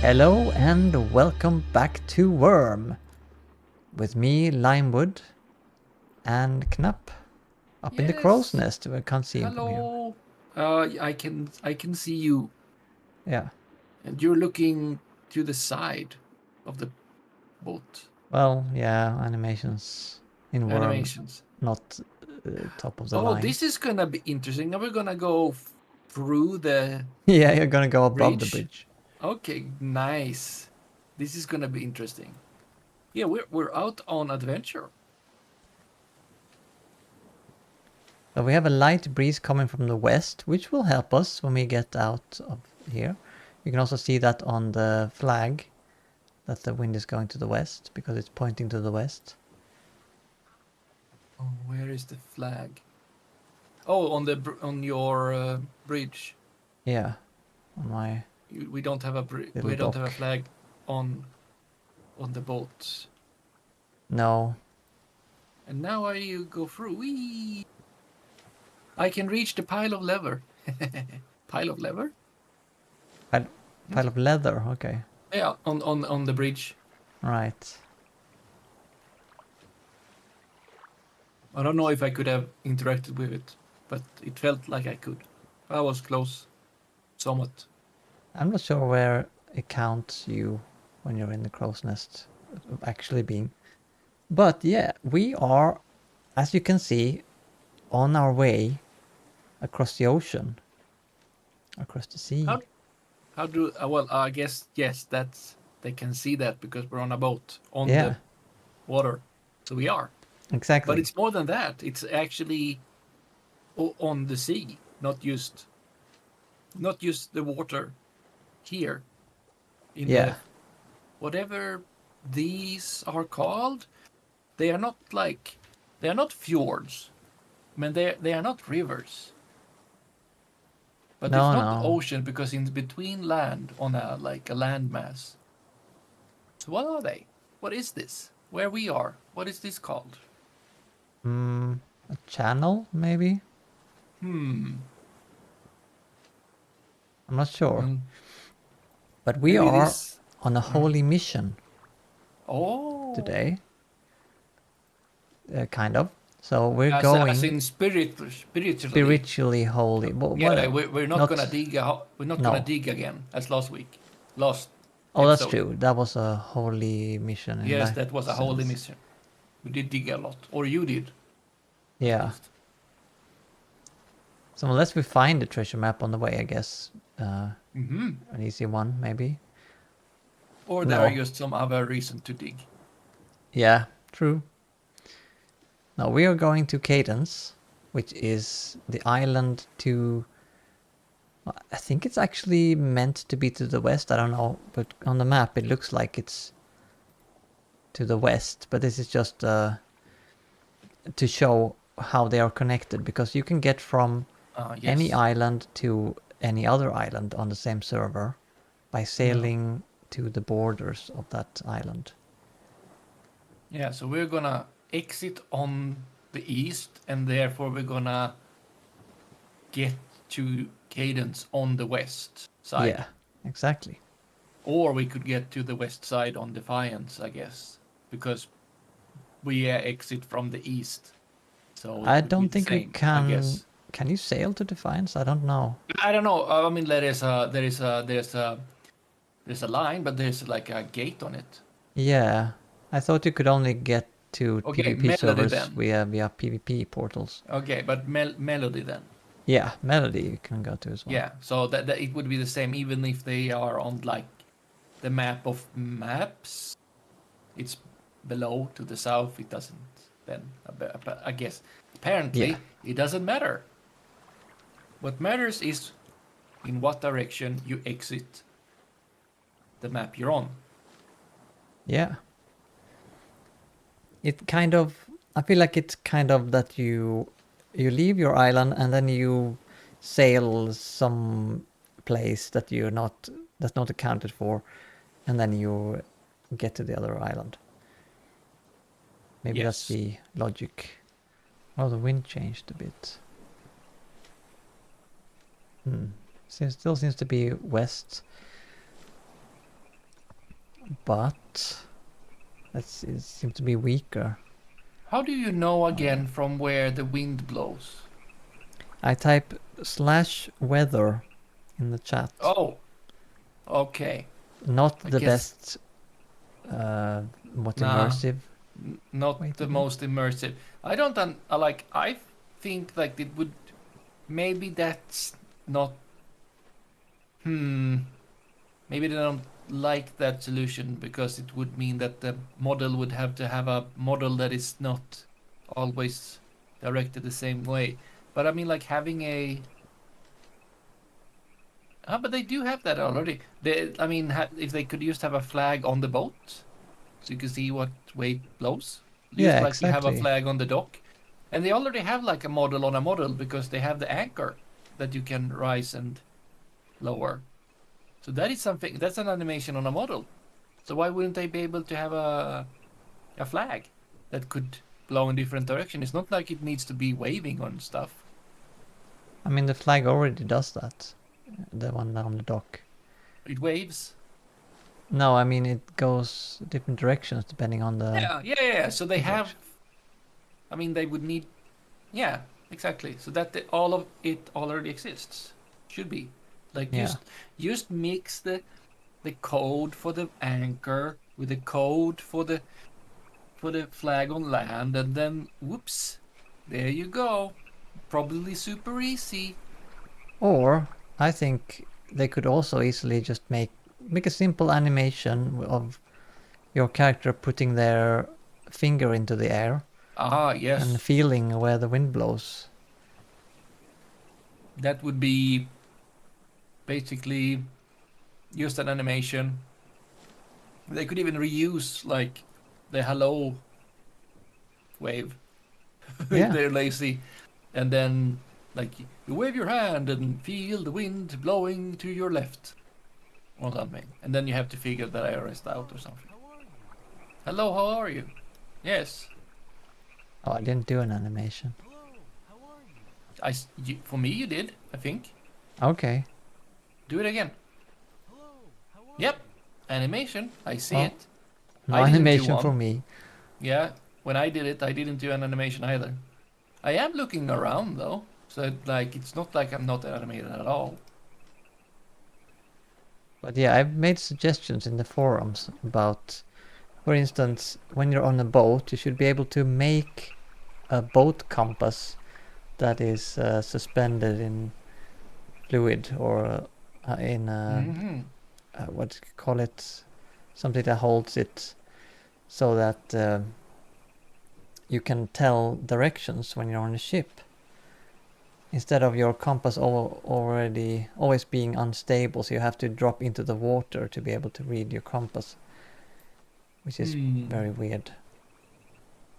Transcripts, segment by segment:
Hello and welcome back to Wurm. With me, Limewood, and Knapp. Up in the crow's Yes. nest. I can't see him from here. Hello. I can see you, Yeah. and you're looking to the side of the boat. Well, yeah, animations in Wurm, Animations. not top of the Oh, line. this is gonna be interesting. Now we're gonna go through the Yeah, you're gonna go above the bridge. bridge. Okay, nice. This is gonna be interesting. Yeah, we're out on adventure. So we have a light breeze coming from the west, which will help us when we get out of here. You can also see that on the flag, that the wind is going to the west, because it's pointing to the west. Oh, where is the flag? Oh, on your bridge. Yeah, on my We don't have a little we don't have a dock. flag on the boat. No. And now I go through. Whee! I can reach the pile of leather. Pile of leather? Pile of leather, okay. Yeah, on the bridge. Right. I don't know if I could have interacted with it, but it felt like I could. I was close, somewhat. I'm not sure where it counts you when you're in the crow's nest of actually being. But yeah, we are, as you can see, on our way across the ocean, across the sea. How how do well? I guess yes. That's they can see that because we're on a boat on the Yeah, water. So we are. But exactly. it's more than that. It's actually on the sea, not just the water here in Yeah. the whatever these are called. They are not like they are not fjords. I mean, they are not rivers, but it's No, not the no. ocean because in between land on a like a landmass. So what are they? What is this? Where we are? What is this called? A channel, maybe? Hmm. I'm not sure. Mm, But we maybe are this. on a Mm. holy mission Oh. today, kind of. So we're As going in spiritually. spiritually holy. Yeah, we're not gonna Not, dig. We're not gonna no. dig again as last week, last Oh, that's episode. true. That was a holy mission in Yes, that that was a holy sense. mission. We did dig a lot, or you did, at Yeah. least. So unless we find the treasure map on the way, I guess Mm-hmm. an easy one, maybe. Or there are No. just some other reason to dig. Yeah, true. Now we are going to Cadence, which is the island to. I think it's actually meant to be to the west. I don't know, but on the map it looks like it's to the west. But this is just to show how they are connected, because you can get from any Yes. island to any other island on the same server by Yeah. sailing to the borders of that island. Yeah, so we're gonna exit on the east, and therefore we're gonna get to Cadence on the west side. Yeah, exactly. Or we could get to the west side on Defiance, I guess, because we exit from the east. So it I would be don't the think we same, I can. guess. Can you sail to Defiance? I don't know. I don't know. I mean, there's a line, but there's like a gate on it. Yeah, I thought you could only get to Okay, PvP melody servers then. via PvP portals. Okay, but melody then. Yeah, Melody you can go to as well. Yeah, so that it would be the same even if they are on like the map of maps. It's below to the south. It doesn't then. I guess Yeah, apparently it doesn't matter. What matters is in what direction you exit the map you're on. yeah. It kind of. I feel like it's kind of that you leave your island and then you sail some place that you're not that's not accounted for, and then you get to the other island. Maybe that's Yes. the logic. Oh, the wind changed a bit. Still seems to be west. but it seems to be weaker. How do you know again from where the wind blows? I type /weather in the chat. Oh, okay. Not I the guess best, what nah, immersive not way to the do it. most immersive. I don't like. I think like it would. Maybe that's not. Hmm. Maybe they don't like that solution because it would mean that the model would have to have a model that is not always directed the same way. But I mean, like having a. Ah, but they do have that already. I mean, if they could just have a flag on the boat, so you can see what way it blows. Just Yeah, like you have a exactly. flag on the dock, and they already have like a model on a model because they have the anchor that you can rise and lower. So that is something. That's an animation on a model. So why wouldn't they be able to have a flag that could blow in different direction? It's not like it needs to be waving on stuff. I mean, the flag already does that. The one on the dock. It waves. No, I mean it goes different directions depending on the Yeah. So they have. direction. I mean, they would need. Yeah, exactly. So that all of it already exists. Should be like Yeah. just mix the code for the anchor with the code for the flag on land, and then whoops, there you go. Probably super easy. Or I think they could also easily just make a simple animation of your character putting their finger into the air Ah, and yes, feeling where the wind blows. that would be basically just an animation. They could even reuse like the hello wave if Yeah. they're lazy, and then like you wave your hand and feel the wind blowing to your left or something, and then you have to figure that I rest out or something. Hello, how are you? Yes, Oh, I didn't do an animation. for me you did, I think. Okay. Do it again. Yep, animation. I see Well, it. no I didn't do animation for one. me. Yeah, when I did it, I didn't do an animation either. I am looking around though, so like it's not like I'm not animated at all. But yeah, I've made suggestions in the forums about, for instance, when you're on a boat, you should be able to make a boat compass that is suspended in fluid or in Mm-hmm. what do you call it, something that holds it so that you can tell directions when you're on a ship instead of your compass already always being unstable, so you have to drop into the water to be able to read your compass, which is Hmm. very weird.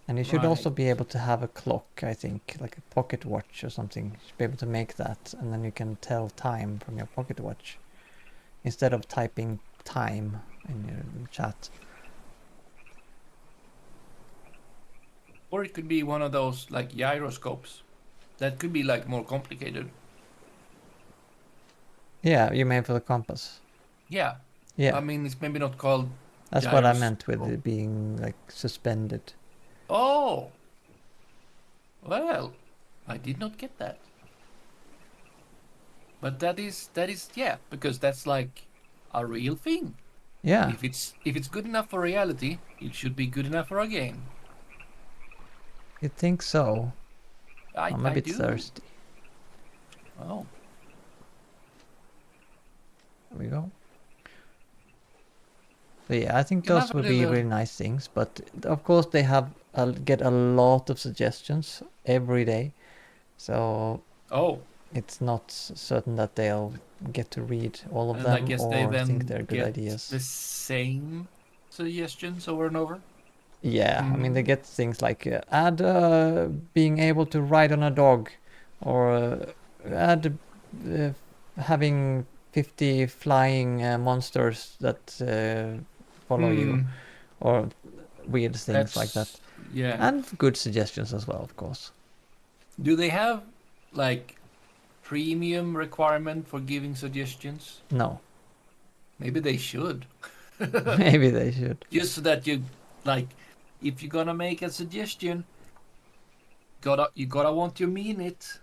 And you should Right. also be able to have a clock, I think, like a pocket watch or something. You should be able to make that, and then you can tell time from your pocket watch instead of typing time in your chat. Or it could be one of those like gyroscopes. That could be like more complicated. Yeah, you mean for the compass. Yeah. I Yeah, mean, it's maybe not called that's what I meant with gyroscope. it being like suspended. Oh, well, I did not get that. But that is yeah, because that's like a real thing. Yeah, If it's good enough for reality, it should be good enough for a game. you'd think so. I I'm a I bit do. thirsty. Oh, There we go. So yeah, I think can have those a would be little. really nice things, but of course they have get a lot of suggestions every day, so Oh, it's not certain that they'll get to read all of and I them guess they or think then they're good get ideas. the same suggestions over and over. Yeah, I mean they Hmm. get things like add being able to ride on a dog, or add uh, having 50 flying monsters that follow you, Hmm. or weird things like that. That's yeah. And good suggestions as well, of course. Do they have like premium requirement for giving suggestions? No. Maybe they should. Maybe they should. Just so that you, like, if you're gonna make a suggestion, you gotta want to mean it.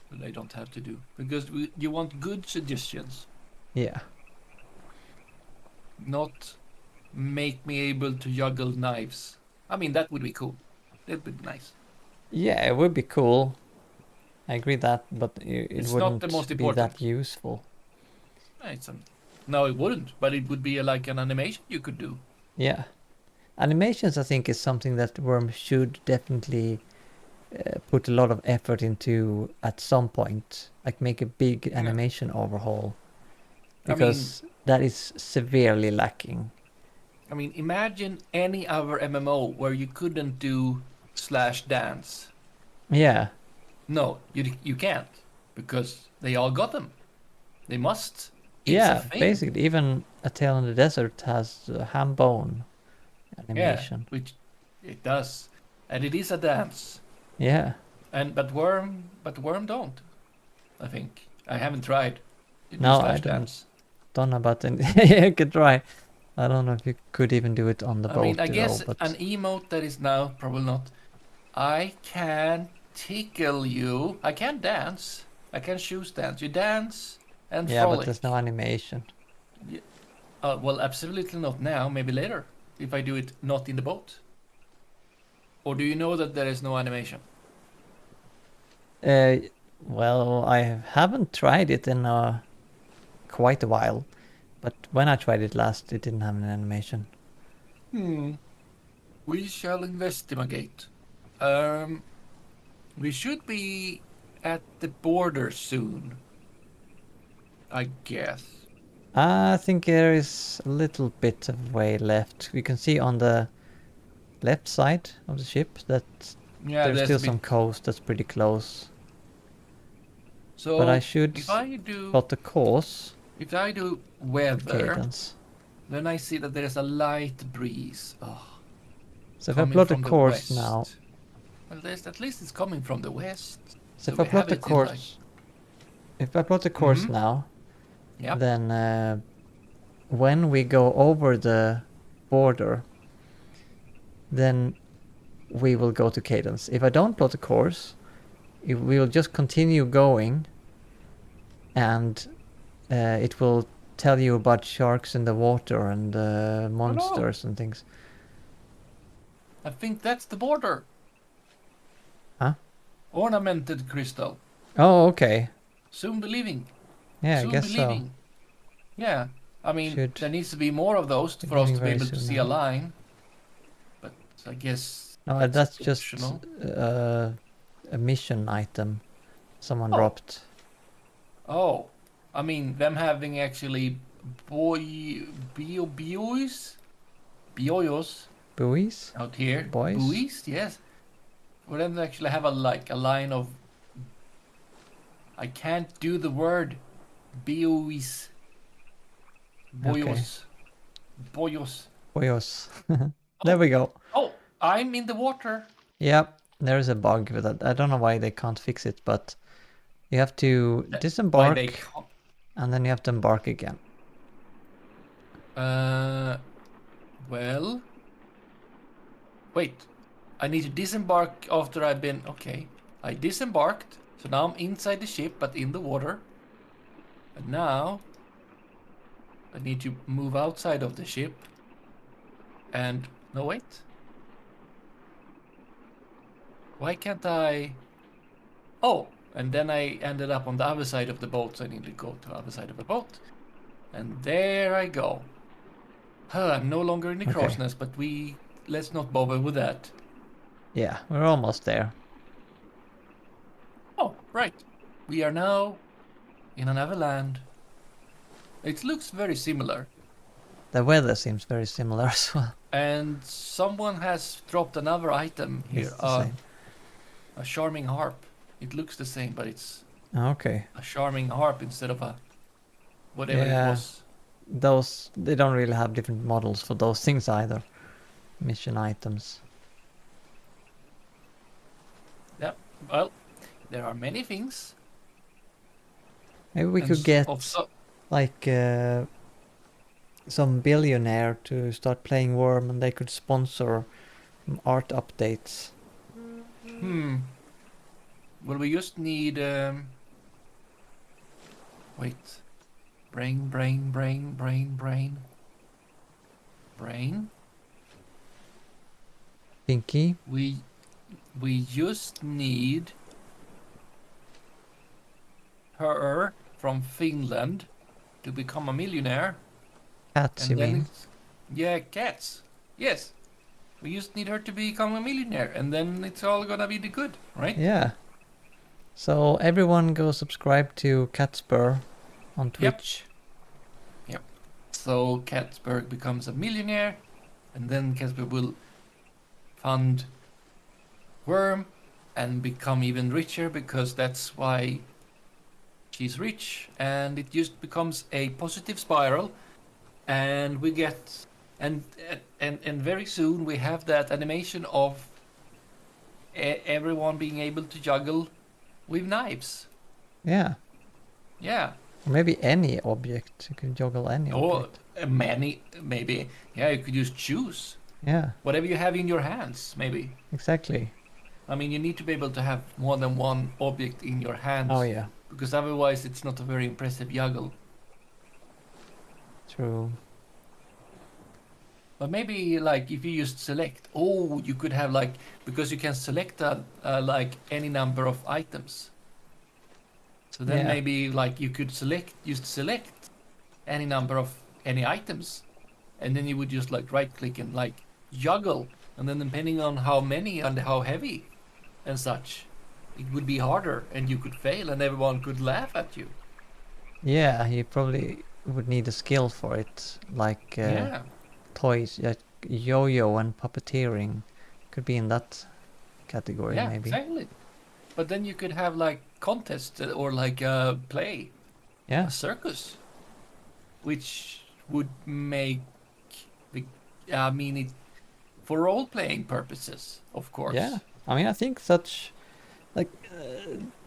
But they don't have to do, because you want good suggestions, Yeah. not make me able to juggle knives. I mean, that would be cool. That would be nice. Yeah, it would be cool. I agree that, but it It's not the wouldn't most be that important. useful. No, it wouldn't. But it would be like an animation you could do. Yeah. Animations, I think, is something that Worm should definitely put a lot of effort into at some point. Like make a big Yeah. animation overhaul. I mean, Because that is severely lacking. imagine any other MMO where you couldn't do /dance. Yeah. No, you can't, because they all got them. They must. It's a Yeah, thing. basically, even A Tale in the Desert has ham bone Yeah, animation. which it does, and it is a dance. Yeah. But Worm don't. I think I haven't tried to do No, I /dance. don't know about it. You could try. I don't know if you could even do it on the boat I though, guess an but emote that is now probably not. I can tickle you. I can dance. I can choose dance. You dance and yeah, but frolic. there's no animation. Well, absolutely not now. Maybe later, if I do it not in the boat. Or do you know that there is no animation? Uh, well, I haven't tried it in quite a while, but when I tried it last, it didn't have an animation. We shall investigate. We should be at the border soon, I guess. I think there is a little bit of way left. We can see on the left side of the ship that Yeah, there's there's still a bit. some coast that's pretty close. So But I should if I do plot the course weather, cadence. then I see that there is a light breeze. So if I Coming plot the from the course west. now, Well, at least it's coming from the west. so if we I plot have the it in like. course, if I plot the course now, Yep. then when we go over the border, then we will go to cadence. If I don't plot the course, we will just continue going, and it will tell you about sharks in the water and monsters and things. I think that's the border. Huh? Ornamented crystal. Oh, okay. Soon believing. Yeah, I Soon guess so. believing. Yeah. Should There needs to be more of those be for us leaving to be very able to soon see now. a line. But I guess No, that's just optional. a mission item someone Oh. dropped. Oh, them having actually buoys Buoys? out here. Boys? Buoys, yes. For them to actually have a line of. I can't do the word. Buoys. Boyos. Boyos. Boyos. There we go. Oh, I'm in the water. Yep, there's a bug with that. I don't know why they can't fix it, but you have to disembark and then you have to embark again. Well. Wait. I need to disembark after I've been. Okay. I disembarked. So now I'm inside the ship, but in the water. And now. I need to move outside of the ship. And. No, wait. Why can't I. Oh! And then I ended up on the other side of the boat, so I need to go to the other side of the boat. And there I go. I'm no longer in the crow's nest, but let's not bother with that. Yeah, we're almost there. Oh, right. We are now in another land. It looks very similar. The weather seems very similar as well. And someone has dropped another item here. It's the same. A charming harp. It looks the same, but it's Okay. a charming harp instead of a whatever it was. They don't really have different models for those things either. Mission items. Yeah, well, there are many things. Maybe we And could get so, like some billionaire to start playing Worm, and they could sponsor art updates. well, we just need wait, brain. Pinky, We just need her from Finland to become a millionaire, cats, you and then mean? it's yeah, cats. Yes, we just need her to become a millionaire, and then it's all gonna be the good, right? Yeah. So everyone go subscribe to Catspur on Yep. Twitch. Yep. So Catsburg becomes a millionaire, and then Catsburg will fund Worm and become even richer because that's why she's rich, and it just becomes a positive spiral, and we get and and very soon we have that animation of everyone being able to juggle with knives. Yeah. Yeah. Or maybe any object. You can juggle any Or object. many, maybe. Yeah, you could just choose Yeah, whatever you have in your hands, maybe. exactly. I mean, you need to be able to have more than one object in your Oh hands yeah, because otherwise it's not a very impressive juggle. true. But maybe like if you just select, oh, you could have like because you can select like any number of items. So then Yeah. maybe like you could select any number of any items, and then you would just like right click and like juggle, and then depending on how many and how heavy and such, it would be harder, and you could fail, and everyone could laugh at you. Yeah, you probably would need a skill for it, like Yeah. toys, like yo-yo and puppeteering could be in that category Yeah, maybe. exactly. But then you could have like contest or like play Yeah. a circus, which would make the I mean it for role playing purposes, of Yeah. course. I mean, I think like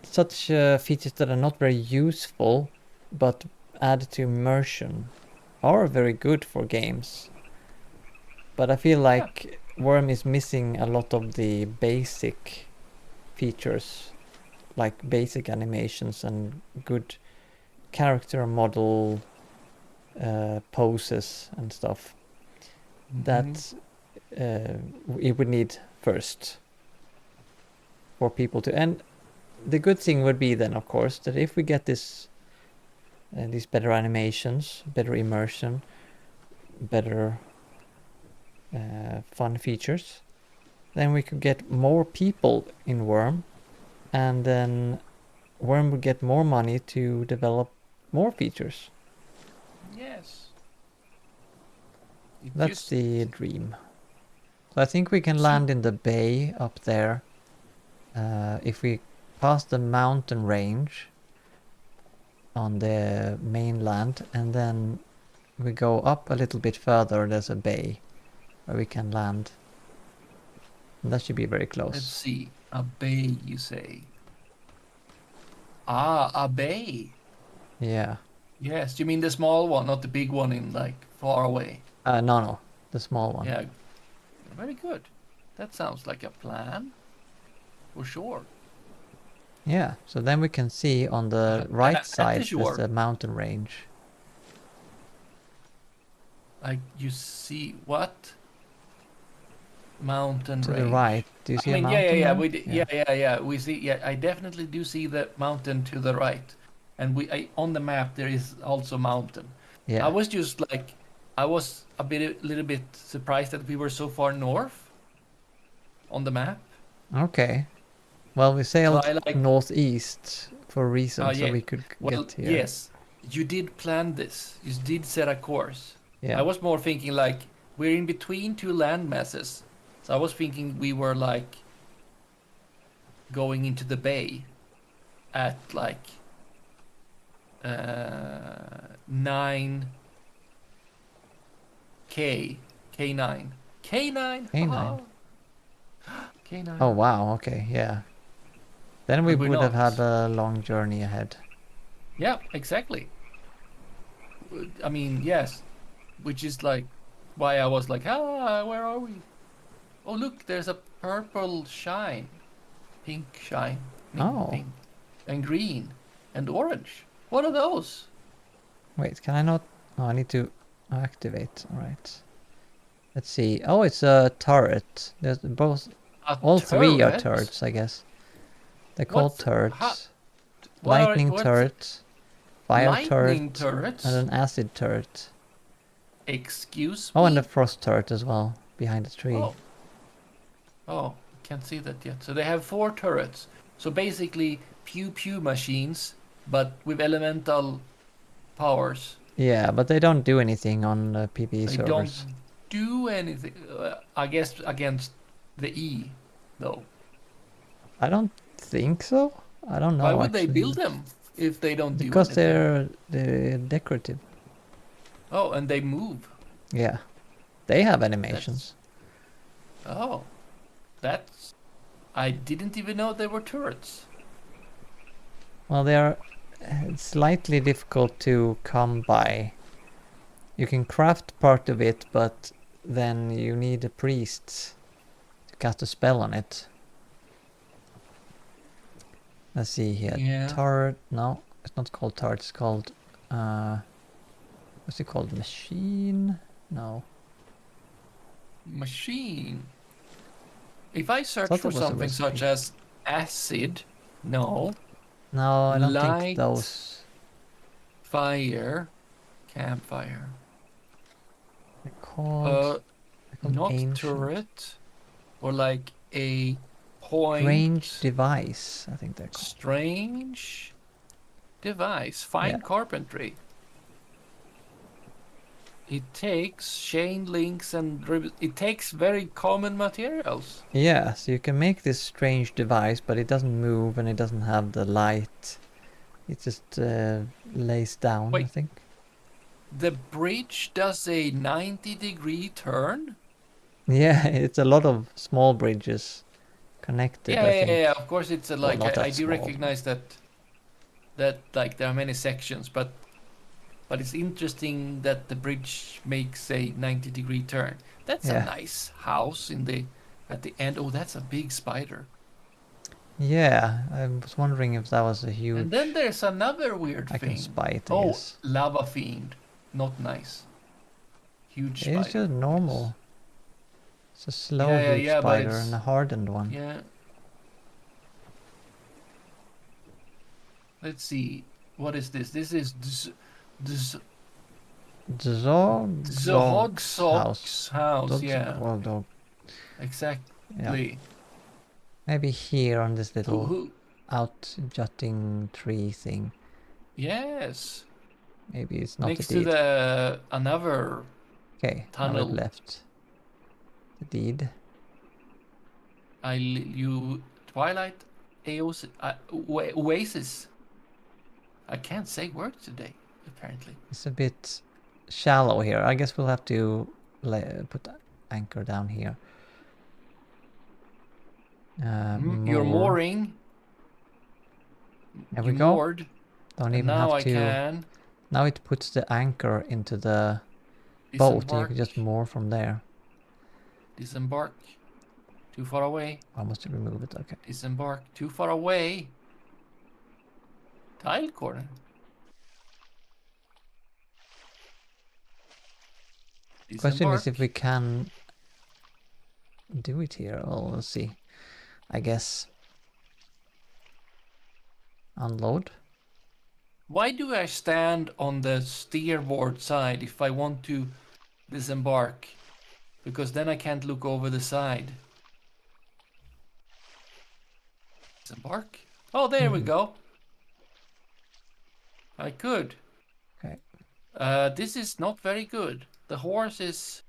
such features that are not very useful but add to immersion are very good for games. But I feel Yeah. like Worm is missing a lot of the basic features, like basic animations and good character model poses and stuff that it would need first for people to. And the good thing would be then, of course, that if we get these better animations, better immersion, better fun features, then we could get more people in Worm, and then Worm would get more money to develop more features. Yes. It That's just the dream. So I think we can see. land in the bay up there. If we pass the mountain range on the mainland, and then we go up a little bit further, there's a bay where we can land. And that should be very Let's close. see. A bay, you say? Ah, a bay. Yeah. Yes, you mean the small one, not the big one in like far away. No, the small one. Yeah, very good. That sounds like a plan, for sure. Yeah, so then we can see on the right side there's Sure. the mountain range. Like you see what? Mountain To range. the right, do you see I a mean, mountain yeah. there? Yeah. We see. Yeah, I definitely do see the mountain to the right, and on the map there is also mountain. I Yeah. was just like, I was a little bit surprised that we were so far north on the map. Okay. Well, we So sailed I like, northeast for a reason, so yeah. we could Well, get here. yes, you did plan this. You did set a course. Yeah. I was more thinking like we're in between two land masses. So I was thinking we were like going into the bay at like 9 K K9 K9 K9. K9. Oh wow, okay, yeah. Then we But we're would have not. had a long journey ahead. Yeah, exactly. I mean, yes, which is like why I was like, where are we? Oh, look, there's a purple shine, pink shine, Oh, pink, and green, and orange. What are those? wait, can I not? Oh, I need to activate. All right. Let's see. Oh, it's a turret. There's both. A All three are turret? turrets, I guess. They're called What's how? turrets. What are Lightning what's turret, fire lightning turret, and turrets? an acid turret. Excuse Oh, and a me? frost turret as well, behind the tree. Oh, oh, can't see that yet. So they have 4 turrets. So basically, pew pew machines, but with elemental powers. Yeah, but they don't do anything on the PvE They don't servers. do anything. I guess against the E, though. I don't think so. I don't Why know would they actually, build but them if they don't do because anything? they're decorative. Oh, and they move. Yeah, they have That's animations. oh, that's. I didn't even know they were turrets. Well, they are slightly difficult to come by. You can craft part of it, but then you need a priest to cast a spell on it. Let's see here. Yeah. Turret. No, it's not called turret. It's called. Uh, what's it called? Machine? No. Machine. If I I search thought for there was a something such recipe. as acid, no, No, I don't think light, those. fire, campfire, They're called. uh, They're called not ancient. turret, or like a Strange point, device. I think they're called. strange device, Yeah. fine carpentry. It takes chain links and it takes very common materials. Yeah. So you can make this strange device, but it doesn't move and it doesn't have the light. It just lays down, I Wait, think. the bridge does a 90-degree turn? Yeah, it's a lot of small bridges connected, Yeah, I yeah, yeah. think. Of course, it's a, Well, like not I that do small. recognize that like there are many sections, but it's interesting that the bridge makes a 90-degree turn. That's a Yeah. nice house in the at the end. Oh, that's a big spider. Yeah, I was wondering if that was a And then huge... there's another weird I can thing. spy it, I Oh, guess. lava fiend. Not nice. Huge It's spider, just I guess. normal. It's a slow Yeah, yeah, huge yeah, but spider and it's a hardened one. yeah. Let's see. What is this? This is Zogzog's Zohogsog's house. house. Yeah, Zogzog. Yeah. exactly. Maybe here on this Who? little Who? out-jutting tree thing. Yes. Maybe it's not a Next to deed. the another Okay, now it tunnel. left. The deed. You Twilight Oasis. Oasis. I can't say words today. Apparently. It's a bit shallow here. I guess we'll have to put the anchor down here. You're More. mooring. There we You go. moored, Don't and even now have I to... can Now it puts the anchor into the boat and you disembark. can just moor from there. Disembark. Too far away. I must remove it, okay. Disembark. Too far away. Tile corner. Question is if we Disembark. can do it here. Well, we'll see. I guess. Unload. Why do I stand on the steerboard side if I want to disembark? Because then I can't look over the side. Disembark? Oh, there we go. I could. Okay. This is not very good. The horse is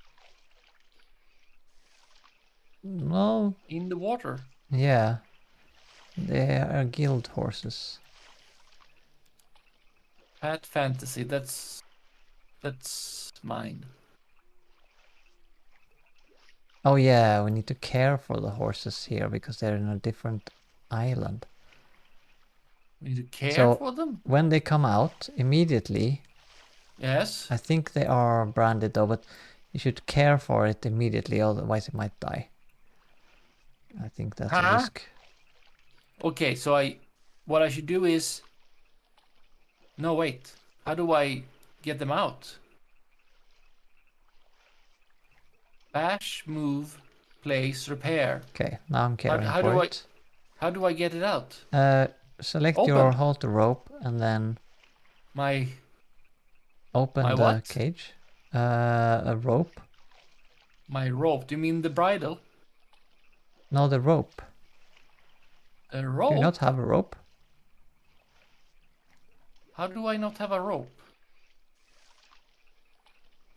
Well, in the water. yeah. They are guild horses. Pet fantasy. That's mine. Oh yeah, we need to care for the horses here because they're in a different island. We need to care So for them? when they come out immediately, Yes. I think they are branded though, but you should care for it immediately, otherwise it might die. I think that's a Huh? risk. Okay, so what I should do is... No, wait. How do I get them out? Bash, move, place, repair. Okay, now I'm caring for it. How do I get it out? Select your Open. halter rope and then My open the what? cage. A rope. My rope. Do you mean the bridle? No, the rope. The Do you not rope? have a rope? How do I not have a rope?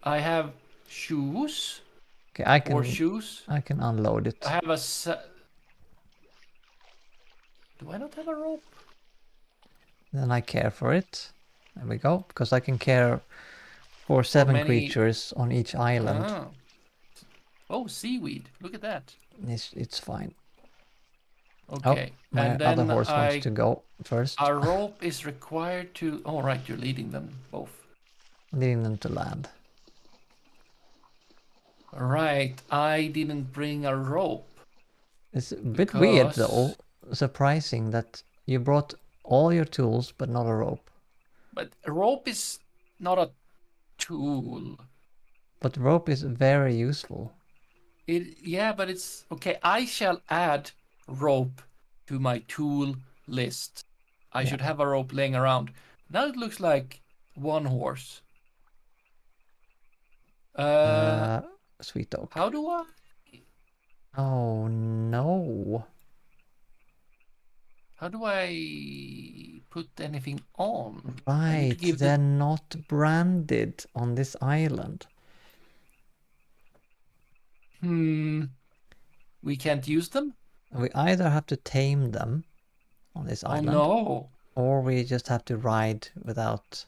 I have shoes. Okay, 4 shoes. I can unload I it. have a Do I not have a rope? Then I care for it. There we go. Because I can care for For 7 many... creatures on each island. Ah. Oh, seaweed. Look at that. It's fine. Okay. Oh, my And other then horse wants to go first. a rope is required to... Oh, right. You're leading them both. Leading them to land. Right. I didn't bring a rope. It's a bit weird though. Surprising that you brought all your tools but not a rope. But a rope is not a tool. But rope is very useful. Yeah, but it's... Okay, I shall add rope to my tool list. I should have a rope laying around. Now it looks like one horse. Sweet oak. How do I... Oh no. How do I put anything on? Right, they're not branded on this island. We can't use them? We either have to tame them on this island. No. Or we just have to ride without...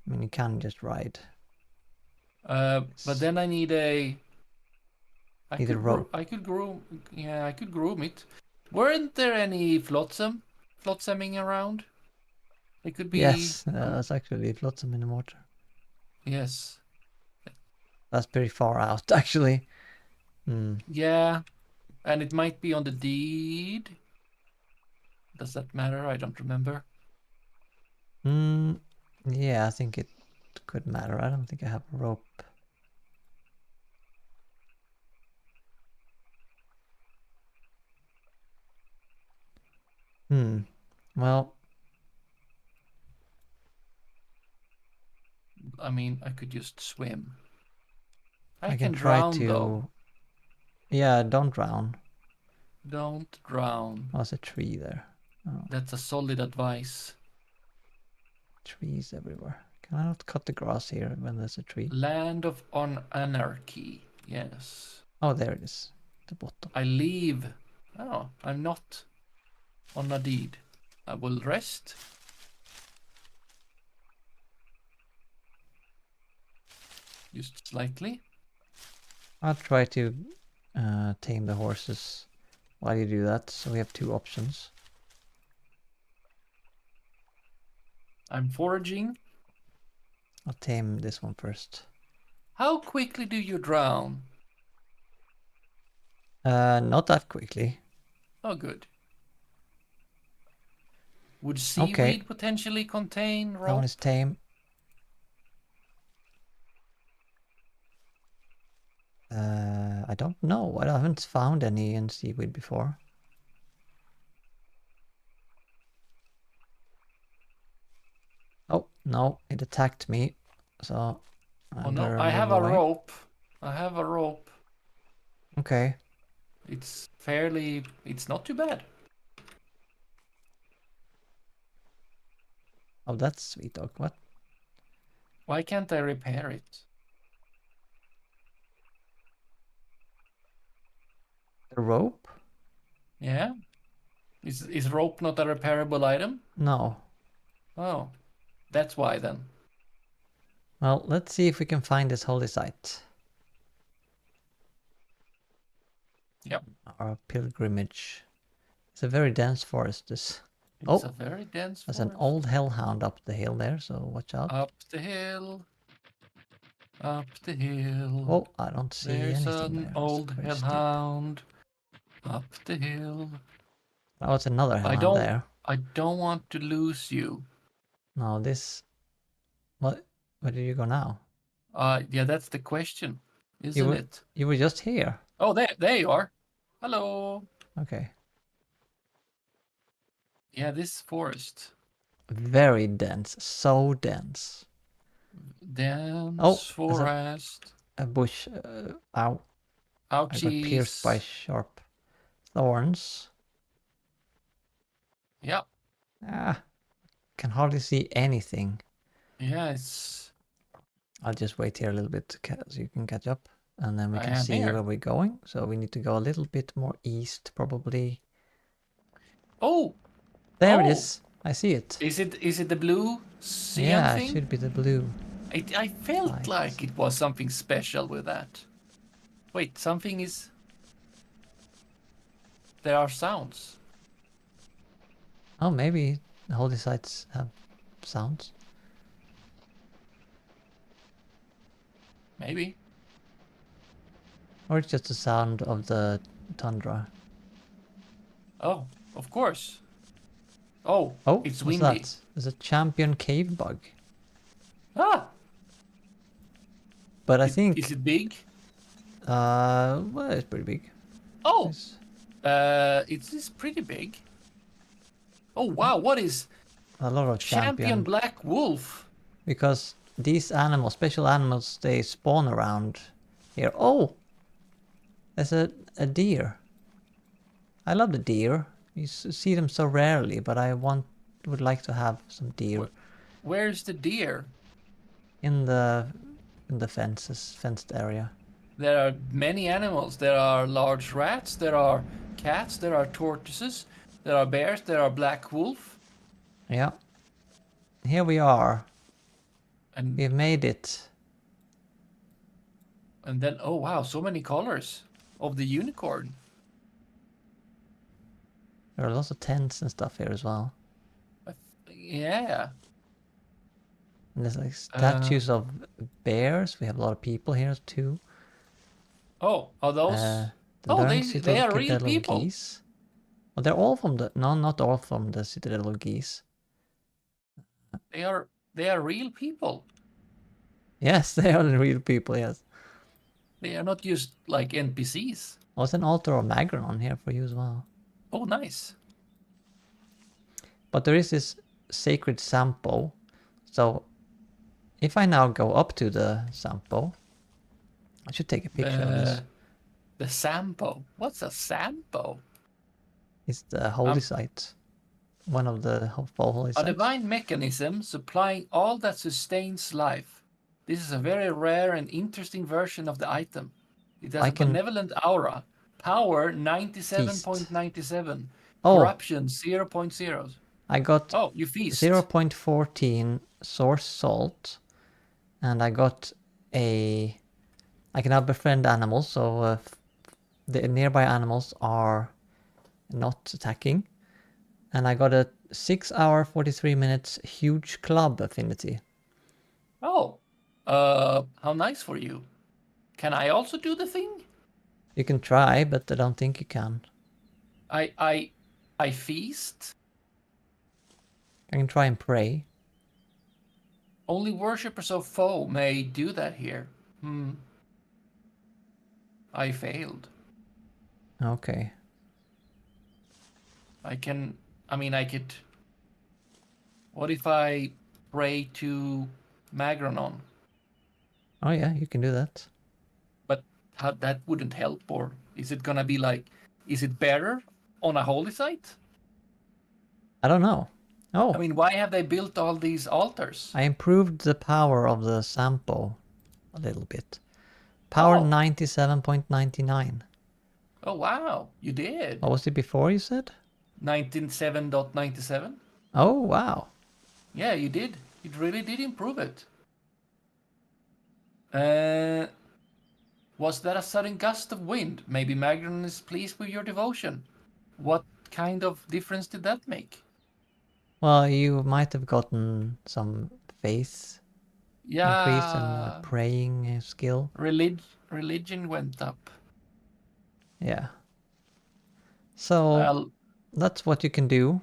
I mean, you can just ride. But then I need a... Need a rope. I could groom... Yeah, I could groom it. Weren't there any flotsaming around? It could be... Yes, there's actually flotsam in the water. Yes. That's pretty far out, actually. Yeah, and it might be on the deed. Does that matter? I don't remember. Yeah, I think it could matter. I don't think I have a rope. Well... I mean, I could just swim. I can try drown, to... though. Yeah, don't drown. Don't drown. Oh, there's a tree there. Oh. That's a solid advice. Trees everywhere. Can I not cut the grass here when there's a tree? Land of anarchy. Yes. Oh, there it is. The bottom. I leave. Oh, I'm not on a deed. I will rest. Just slightly. I'll try to tame the horses while you do that. So we have 2 options. I'm foraging. I'll tame this one first. How quickly do you drown? Not that quickly. Oh, good. Would seaweed potentially contain rope? That one is tame. I don't know. I haven't found any in seaweed before. Oh, no, it attacked me. So... Oh no, I have a rope. I have a rope. Okay. It's not too bad. Oh, that's sweet oak. What? Why can't I repair it? The rope? Yeah? Is rope not a repairable item? No. Oh, that's why then. Well, let's see if we can find this holy site. Yep. Our pilgrimage. It's a very dense forest, this. It's Oh, a very dense there's an forest. old hellhound up the hill there, so watch out. Up the hill. Up the hill. Oh, I don't see There's anything an there. It's old very steep. hellhound. Up the hill. Oh, it's another I hellhound don't there. I don't want to lose you. No, this... What? Where did you go now? Yeah, that's the question, You isn't were it? you were just here. Oh, there you are. Hello. Okay. Yeah, this forest. Very dense. So dense. Dense Oh, there's forest. a bush. Ow. I got pierced by Ouchies. sharp thorns. Yeah. Ah, can hardly see anything. Yeah, it's... I'll just wait here a little bit so you can catch up. And then we I can am see here. where we're going. So we need to go a little bit more east, probably. Oh! There it Oh! is. I see it. Is it the blue cyan Yeah, it thing? should be the blue I felt light. like it was something special with that. Wait, something is... There are sounds. Oh, maybe the holy sites have sounds. Maybe. Or it's just the sound of the tundra. Oh, of course. Oh, Oh, it's what's windy. that? There's a champion cave bug. Ah! But I Is think, it big? well, it's pretty big. Oh! It's It's pretty big. Oh, wow, what is... a lot of Champion champion. Black Wolf? Because these animals, special animals, they spawn around here. Oh! There's a deer. I love the deer. You see them so rarely, but would like to have some deer Where's the deer? in the fenced area. There are many animals. There are large rats, there are cats, there are tortoises, there are bears, there are black wolf. Yeah. Here we are. And We've made it. then, oh wow, so many colors of the unicorn. There are lots of tents and stuff here as well. Yeah. And there's like statues of bears. We have a lot of people here too. Oh, are those... The Oh, learned they are real citadel of people. geese. Well, they're all from the... No, not all from the citadel of geese. They are real people. Yes, they are the real people, yes. They are not just like NPCs. Oh, there's an altar of Magron here for you as well. Oh, nice. But there is this sacred Sampo. So if I now go up to the Sampo, I should take a picture of this. The Sampo. What's a Sampo? It's the holy site. One of the four holy A sites. divine mechanism supplying all that sustains life. This is a very rare and interesting version of the item. It has a benevolent aura. Power 97.97. Oh. Corruption 0.0. I got Oh, you feast. 0.14 source salt. And I got a... I can now befriend animals, so the nearby animals are not attacking. And I got a 6 hour 43 minutes huge club affinity. Oh, how nice for you. Can I also do the thing? You can try, but I don't think you can. I feast. I can try and pray. Only worshippers of foe may do that here. I failed. Okay. I could... What if I pray to Magranon? Oh yeah, you can do that. But that wouldn't help, or is it gonna be like... Is it better on a holy site? I don't know. Oh. I mean, why have they built all these altars? I improved the power of the Sampo a little bit. Power 97.99. Oh wow, you did. What was it before you said? 97.97. Oh wow. Yeah, you did. You really did improve it. Was that a sudden gust of wind? Maybe Magron is pleased with your devotion. What kind of difference did that make? Well, you might have gotten some faith increase and Yeah. praying skill. Religion went up. Yeah. So I'll that's what you can do.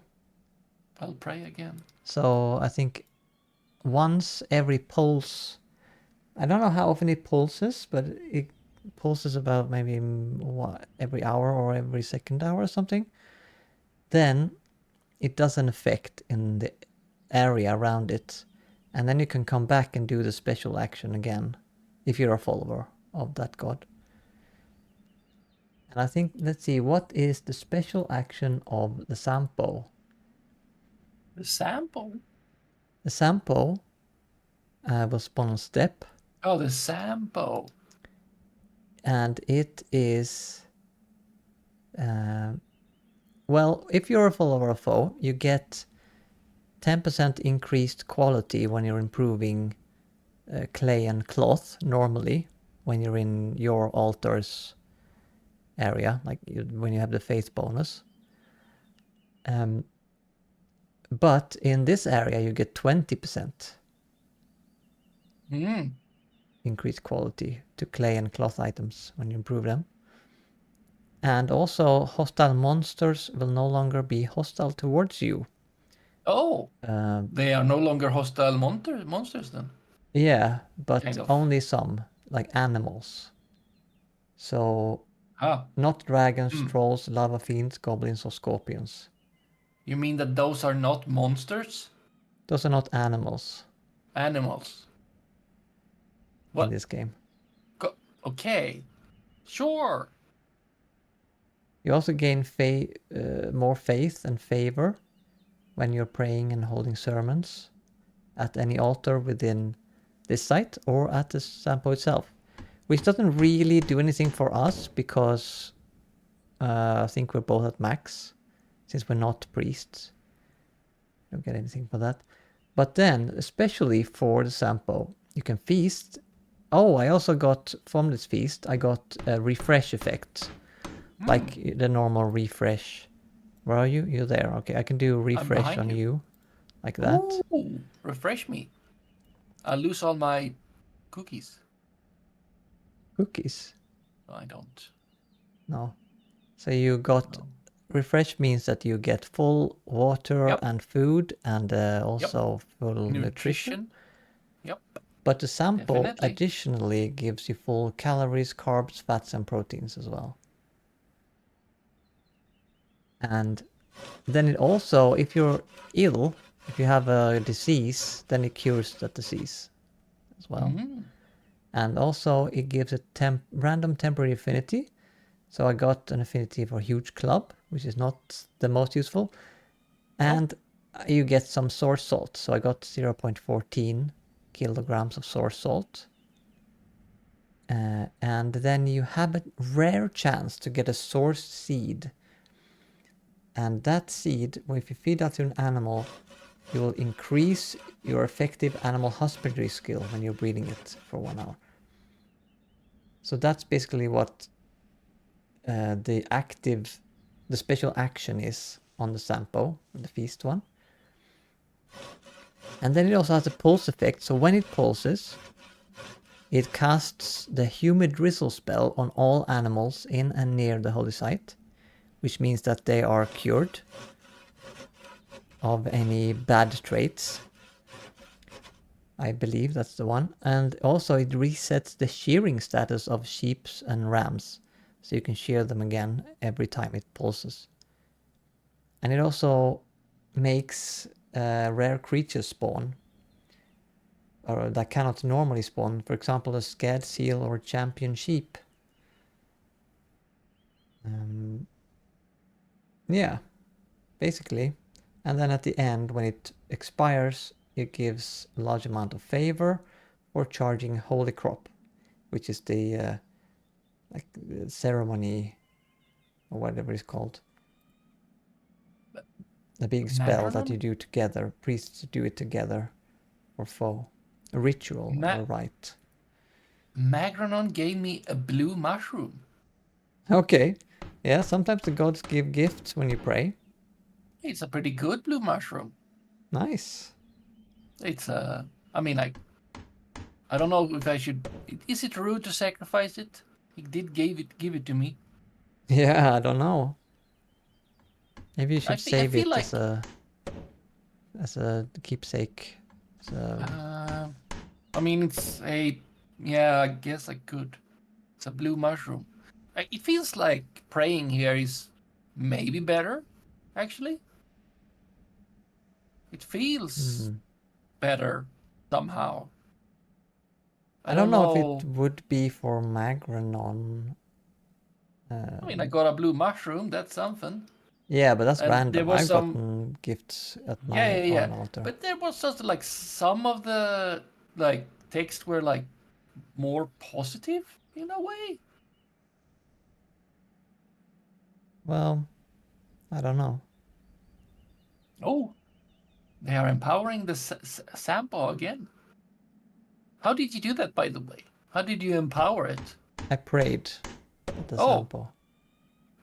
pray again. So I think once every pulse, I don't know how often it pulses, but it pulses about maybe every hour or every second hour or something. Then it does an effect in the area around it, and then you can come back and do the special action again if you're a follower of that god. And I think, let's see, what is the special action of the Sampo? The Sampo? The Sampo will spawn on step. Oh, the Sampo. And it is... well, if you're a follower of foe, you get 10% increased quality when you're improving clay and cloth normally when you're in your altar's area, like when you have the faith bonus. But in this area, you get 20% increased quality to clay and cloth items when you improve them. And also, hostile monsters will no longer be hostile towards you. Oh, they are no longer hostile monsters then? Yeah, but Kind of. only some, like animals. So, not dragons, trolls, lava fiends, goblins, or scorpions. You mean that those are not monsters? Those are not animals. Animals. What? In this game. Okay. Sure. You also gain more faith and favor when you're praying and holding sermons at any altar within this site or at the Sampo itself. Which doesn't really do anything for us because I think we're both at max, since we're not priests. Don't get anything for that. But then, especially for the Sampo, you can feast. Oh, I also got, from this feast, I got a refresh effect. Like the normal refresh. Where are you? You're there. Okay, I can do refresh on you. Like that. Ooh, refresh me. I'll lose all my cookies. Cookies? No, I don't. No. So you got... No. Refresh means that you get full water and food and also full nutrition. Yep. But the Sampo additionally gives you full calories, carbs, fats, and proteins as well. And then it also, if you're ill, if you have a disease, then it cures that disease as well. And also it gives a random temporary affinity. So I got an affinity for huge club, which is not the most useful. And you get some source salt. So I got 0.14 kilograms of source salt. And then you have a rare chance to get a source seed. And that seed, if you feed that to an animal, you will increase your effective animal husbandry skill when you're breeding it for 1 hour. So that's basically what the special action is on the Sampo, the feast one. And then it also has a pulse effect. So when it pulses, it casts the humid drizzle spell on all animals in and near the holy site, which means that they are cured of any bad traits. I believe that's the one. And also it resets the shearing status of sheep and rams. So you can shear them again every time it pulses. And it also makes rare creatures spawn. Or that cannot normally spawn. For example, a scared seal or a champion sheep. Yeah, basically. And then at the end, when it expires, it gives a large amount of favor for charging Holy Crop, which is the like the ceremony or whatever it's called. The big spell that you do together. Priests do it together for foe. A ritual or a rite. Magranon gave me a blue mushroom. Okay. Yeah, sometimes the gods give gifts when you pray. It's a pretty good blue mushroom. Nice. It's I mean, I don't know if I should. Is it rude to sacrifice it? He did give it to me. Yeah, I don't know. Maybe you should I save feel it like as a keepsake. So, I mean, it's a yeah. I guess I could. It's a blue mushroom. It feels like praying here is maybe better. Actually, it feels better somehow. I I don't don't know if it know. would be for Magranon. I mean, I got a blue mushroom. That's something. Yeah, but that's And there random. was I've some. gotten gifts at Yeah, my yeah, own yeah. altar. But there was just like some of the like text were like more positive in a way. Well, I don't know. Oh, they are empowering the Sampo again. How did you do that, by the way? How did you empower it? I prayed at the Oh, Sampo.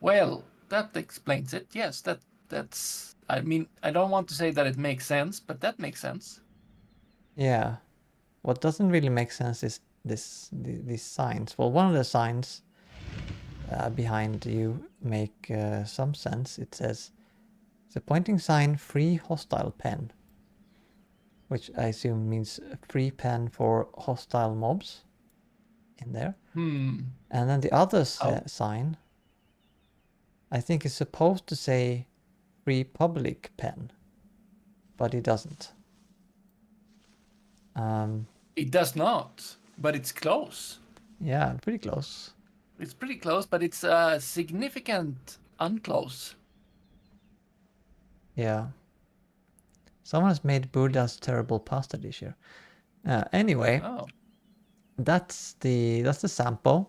well, that explains it. Yes, that's. I mean, I don't want to say that it makes sense, but that makes sense. Yeah. What doesn't really make sense is these signs. Well, one of the signs behind you make some sense. It says, it's a pointing sign, free hostile pen. Which I assume means free pen for hostile mobs in there. Hmm. And then the other How? sign, I think is supposed to say free public pen, but it doesn't. It does not, but it's close. Yeah, pretty close. It's pretty close, but it's significant unclose. Yeah. Someone has made Buddha's terrible pasta dish here. Anyway, Oh, that's the Sampo.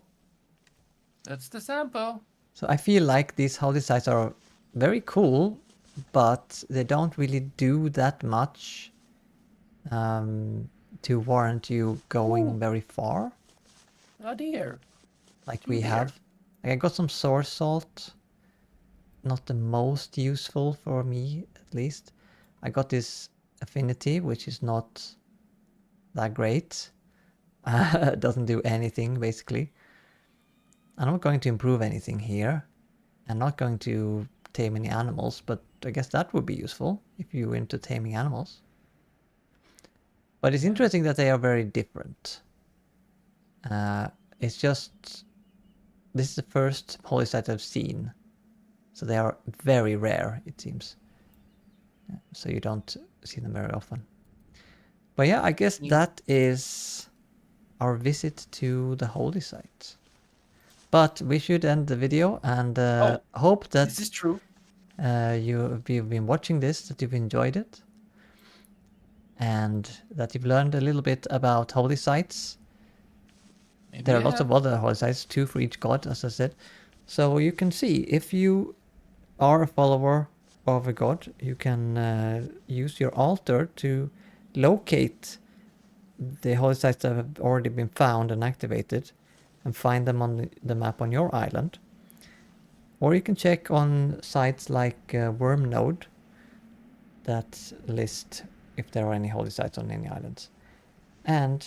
that's the Sampo. So I feel like these holy sites are very cool, but they don't really do that much to warrant you going Ooh, very far. a deer. Like Two we deer. have. Like I got some source salt. Not the most useful for me, at least. I got this affinity, which is not that great. Doesn't do anything, basically. I'm not going to improve anything here. I'm not going to tame any animals, but I guess that would be useful if you're into taming animals. But it's Yeah. interesting that they are very different. It's just... This is the first holy site I've seen. So they are very rare, it seems. So you don't see them very often. But yeah, I guess Yeah. that is our visit to the holy site. But we should end the video and Oh, hope this that is true. you've been watching this, that you've enjoyed it. And that you've learned a little bit about holy sites. Maybe There are I lots of have. other holy sites, 2 for each god, as I said. So you can see, if you are a follower of a god, you can use your altar to locate the holy sites that have already been found and activated and find them on the map on your island. Or you can check on sites like Wurm Node that list if there are any holy sites on any islands. And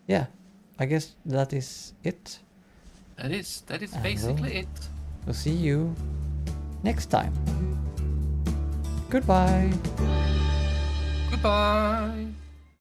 yeah, I guess that is it. That is And basically it. we'll see you next time. Goodbye. Goodbye.